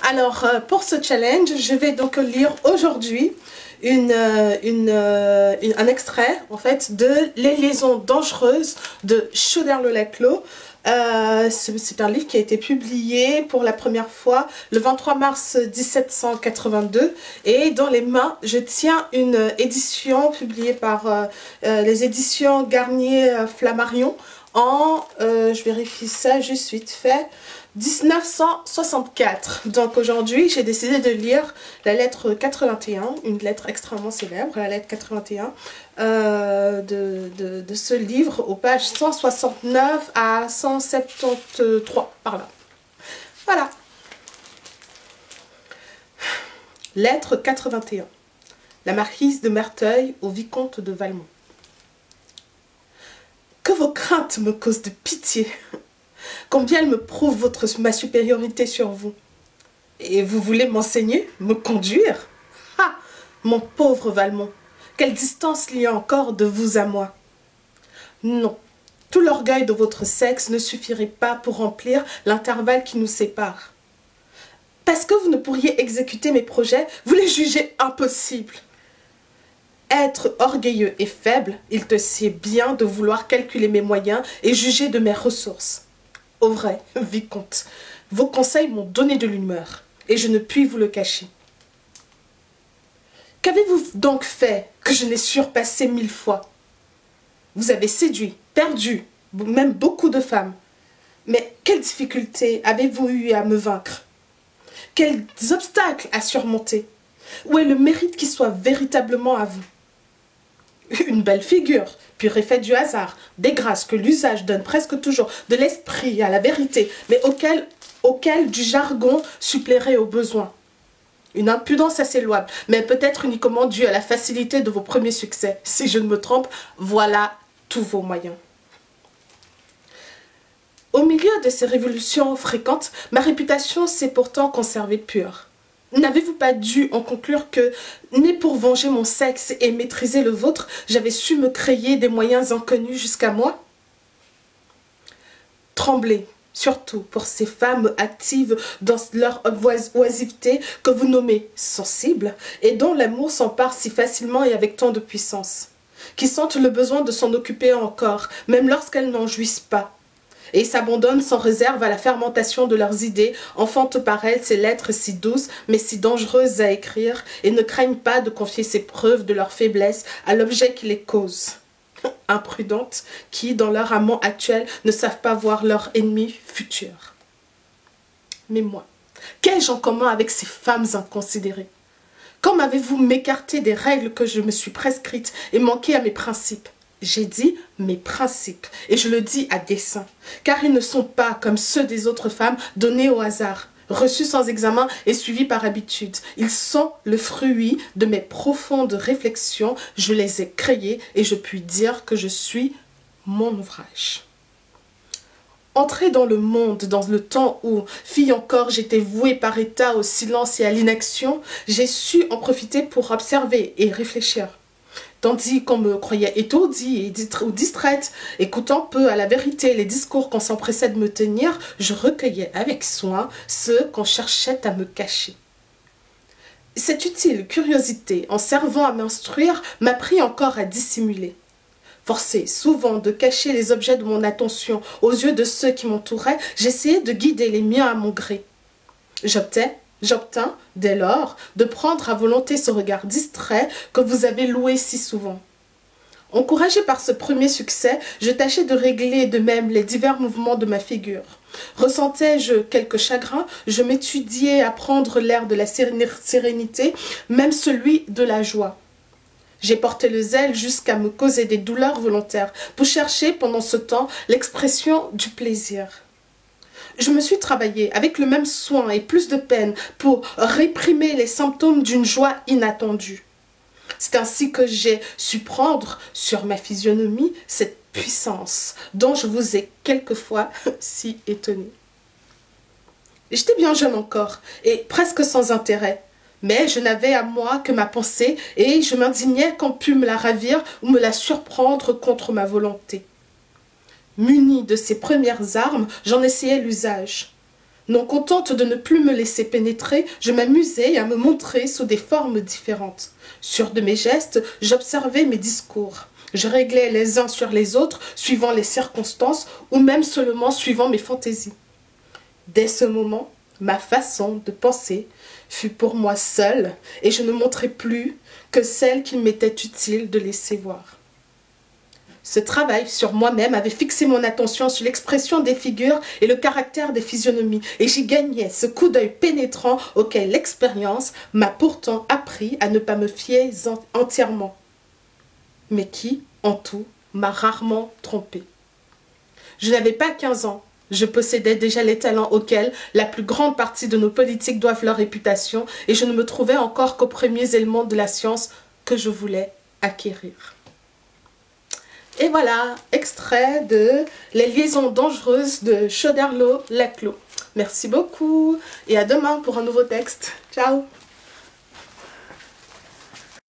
Alors, pour ce challenge, je vais donc lire aujourd'hui un extrait en fait de Les liaisons dangereuses de Choderlos-Laclos. C'est un livre qui a été publié pour la première fois le 23 mars 1782 et dans les mains je tiens une édition publiée par les éditions Garnier-Flammarion en, je vérifie ça juste vite fait, 1964. Donc aujourd'hui, j'ai décidé de lire la lettre 81, une lettre extrêmement célèbre, la lettre 81 de ce livre aux pages 169 à 173, par là. Voilà. Lettre 81. La marquise de Merteuil au vicomte de Valmont. Que vos craintes me causent de pitié. Combien elles me prouvent ma supériorité sur vous. Et vous voulez m'enseigner, me conduire? Ah, mon pauvre Valmont, quelle distance il y a encore de vous à moi? Non, tout l'orgueil de votre sexe ne suffirait pas pour remplir l'intervalle qui nous sépare. Parce que vous ne pourriez exécuter mes projets, vous les jugez impossibles. Être orgueilleux et faible, il te sied bien de vouloir calculer mes moyens et juger de mes ressources. Au vrai, vicomte, vos conseils m'ont donné de l'humeur, et je ne puis vous le cacher. Qu'avez-vous donc fait que je n'ai surpassé 1000 fois? Vous avez séduit, perdu, même beaucoup de femmes. Mais quelles difficultés avez-vous eu à me vaincre? Quels obstacles à surmonter? Où est le mérite qui soit véritablement à vous? Une belle figure, pure effet du hasard, des grâces que l'usage donne presque toujours, de l'esprit à la vérité, mais auquel du jargon suppléerait au besoin. Une impudence assez louable, mais peut-être uniquement due à la facilité de vos premiers succès. Si je ne me trompe, voilà tous vos moyens. Au milieu de ces révolutions fréquentes, ma réputation s'est pourtant conservée pure. N'avez-vous pas dû en conclure que, né pour venger mon sexe et maîtriser le vôtre, j'avais su me créer des moyens inconnus jusqu'à moi? Tremblez, surtout pour ces femmes actives dans leur oisiveté que vous nommez sensibles et dont l'amour s'empare si facilement et avec tant de puissance, qui sentent le besoin de s'en occuper encore, même lorsqu'elles n'en jouissent pas, et s'abandonnent sans réserve à la fermentation de leurs idées, enfantent par elles ces lettres si douces mais si dangereuses à écrire, et ne craignent pas de confier ces preuves de leur faiblesse à l'objet qui les cause. Imprudentes, qui, dans leur amant actuel, ne savent pas voir leur ennemi futur. Mais moi, qu'ai-je en commun avec ces femmes inconsidérées? Quand m'avez-vous m'écarté des règles que je me suis prescrites et manqué à mes principes? J'ai dit mes principes, et je le dis à dessein, car ils ne sont pas, comme ceux des autres femmes, donnés au hasard, reçus sans examen et suivis par habitude. Ils sont le fruit de mes profondes réflexions, je les ai créés, et je puis dire que je suis mon ouvrage. Entrée dans le monde, dans le temps où, fille encore, j'étais vouée par état au silence et à l'inaction, j'ai su en profiter pour observer et réfléchir. Tandis qu'on me croyait étourdie ou distraite, écoutant peu à la vérité les discours qu'on s'empressait de me tenir, je recueillais avec soin ceux qu'on cherchait à me cacher. Cette utile curiosité, en servant à m'instruire, m'apprit encore à dissimuler. Forcée souvent de cacher les objets de mon attention aux yeux de ceux qui m'entouraient, j'essayais de guider les miens à mon gré. J'obtins, dès lors, de prendre à volonté ce regard distrait que vous avez loué si souvent. Encouragée par ce premier succès, je tâchais de régler de même les divers mouvements de ma figure. Ressentais-je quelque chagrin, je m'étudiais à prendre l'air de la sérénité, même celui de la joie. J'ai porté le zèle jusqu'à me causer des douleurs volontaires, pour chercher pendant ce temps l'expression du plaisir. Je me suis travaillée avec le même soin et plus de peine pour réprimer les symptômes d'une joie inattendue. C'est ainsi que j'ai su prendre sur ma physionomie cette puissance dont je vous ai quelquefois si étonné. J'étais bien jeune encore et presque sans intérêt, mais je n'avais à moi que ma pensée et je m'indignais qu'on pût me la ravir ou me la surprendre contre ma volonté. Muni de ces premières armes, j'en essayais l'usage. Non contente de ne plus me laisser pénétrer, je m'amusais à me montrer sous des formes différentes. Sûre de mes gestes, j'observais mes discours. Je réglais les uns sur les autres, suivant les circonstances, ou même seulement suivant mes fantaisies. Dès ce moment, ma façon de penser fut pour moi seule, et je ne montrais plus que celle qu'il m'était utile de laisser voir. Ce travail sur moi-même avait fixé mon attention sur l'expression des figures et le caractère des physionomies, et j'y gagnais ce coup d'œil pénétrant auquel l'expérience m'a pourtant appris à ne pas me fier entièrement, mais qui, en tout, m'a rarement trompée. Je n'avais pas 15 ans, je possédais déjà les talents auxquels la plus grande partie de nos politiques doivent leur réputation, et je ne me trouvais encore qu'aux premiers éléments de la science que je voulais acquérir. Et voilà, extrait de Les liaisons dangereuses de Choderlos-Laclos. Merci beaucoup et à demain pour un nouveau texte. Ciao!